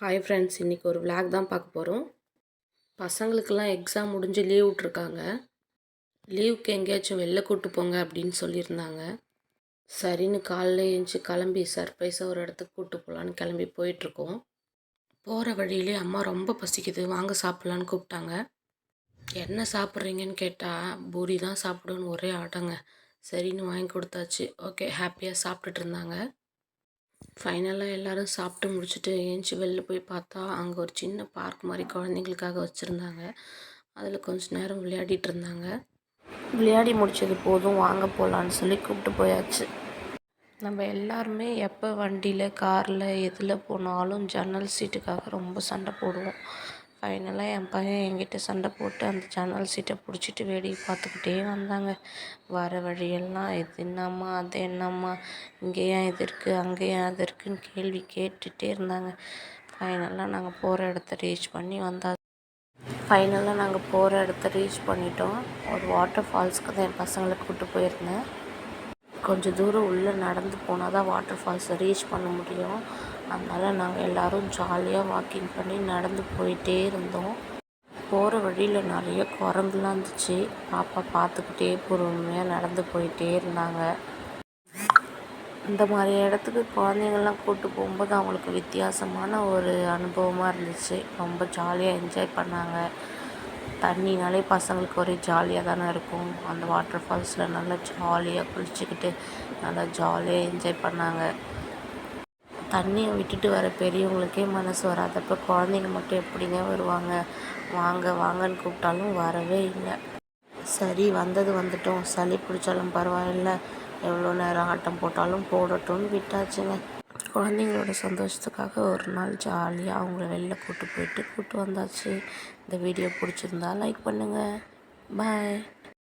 Hi friends, இன்றைக்கி ஒரு vlog தான் பார்க்க போகிறோம். பசங்களுக்கெல்லாம் எக்ஸாம் முடிஞ்சு லீவ் விட்ருக்காங்க. லீவுக்கு எங்கேயாச்சும் வெளில கூப்பிட்டு போங்க அப்படின்னு சொல்லியிருந்தாங்க. சரின்னு காலைல எழுந்துச்சி கிளம்பி சர்ப்ரைஸாக ஒரு இடத்துக்கு கூப்பிட்டு போகலான்னு கிளம்பி போயிட்டுருக்கோம். போகிற வழியிலே அம்மா ரொம்ப பசிக்குது, வாங்க சாப்பிட்லான்னு கூப்பிட்டாங்க. என்ன சாப்பிட்றீங்கன்னு கேட்டால் பூரி தான் சாப்பிடுன்னு ஒரே ஆட்டங்க. சரின்னு வாங்கி கொடுத்தாச்சு. ஓகே, ஹாப்பியாக சாப்பிட்டுட்டு இருந்தாங்க. ஃபைனலாக எல்லோரும் சாப்பிட்டு முடிச்சுட்டு ஏஞ்சி வெளில போய் பார்த்தா அங்கே ஒரு சின்ன பார்க் மாதிரி குழந்தைங்களுக்காக வச்சுருந்தாங்க. அதில் கொஞ்சம் நேரம் விளையாடிட்டு இருந்தாங்க. விளையாடி முடித்தது போதும், வாங்க போகலான்னு சொல்லி கூப்பிட்டு போயாச்சு. நம்ம எல்லாருமே எப்போ வண்டியில் காரில் எதில் போனாலும் ஜன்னல் சீட்டுக்காக ரொம்ப சண்டை போடுவோம். ஃபைனலாக என் பையன் என்கிட்ட சண்டை போட்டு அந்த ஜன்னல் சீட்டை பிடிச்சிட்டு வேடிக்கை பார்த்துக்கிட்டே வந்தாங்க. வர வழியெல்லாம் இது என்னம்மா, அது என்னம்மா, இங்கே ஏன் இது இருக்குது, அங்கே ஏன் அது இருக்குதுன்னு கேள்வி கேட்டுகிட்டே இருந்தாங்க. ஃபைனலாக நாங்கள் போகிற இடத்த ரீச் பண்ணிட்டோம். ஒரு வாட்டர் ஃபால்ஸ்க்கு தான் என் பசங்களை கூப்பிட்டு போயிருந்தேன். கொஞ்சம் தூரம் உள்ளே நடந்து போனால் தான் வாட்டர் ஃபால்ஸை ரீச் பண்ண முடியும். அதனால் நாங்கள் எல்லோரும் ஜாலியாக வாக்கிங் பண்ணி நடந்து போயிட்டே இருந்தோம். போகிற வழியில் நிறைய குரங்குலாம் இருந்துச்சு. பாப்பா பார்த்துக்கிட்டே பொறுமையாக நடந்து போயிட்டே இருந்தாங்க. இந்த மாதிரி இடத்துக்கு குழந்தைங்கள்லாம் கூப்பிட்டு போகும்போது அவங்களுக்கு வித்தியாசமான ஒரு அனுபவமாக இருந்துச்சு. ரொம்ப ஜாலியாக என்ஜாய் பண்ணாங்க. தண்ணினாலே பசங்களுக்கு ஒரே ஜாலியாக தானே இருக்கும். அந்த வாட்டர் ஃபால்ஸில் நல்லா ஜாலியாக குளிச்சுக்கிட்டு நல்லா ஜாலியாக என்ஜாய் பண்ணாங்க. தண்ணியை விட்டுட்டு வர பெரியவங்களுக்கே மனசு வராதப்போ குழந்தைங்க மட்டும் எப்படிங்க வருவாங்க? வாங்க வாங்கன்னு கூப்பிட்டாலும் வரவே இல்லை. சரி, வந்துட்டோம், சளி பிடிச்சாலும் பரவாயில்ல, எவ்வளோ நேரம் ஆட்டம் போட்டாலும் போடட்டும்னு விட்டாச்சுங்க. குழந்தைங்களோட சந்தோஷத்துக்காக ஒரு நாள் ஜாலியாக அவங்கள வெளில கூப்பிட்டு வந்தாச்சு. இந்த வீடியோ பிடிச்சிருந்தா லைக் பண்ணுங்கள். பாய்.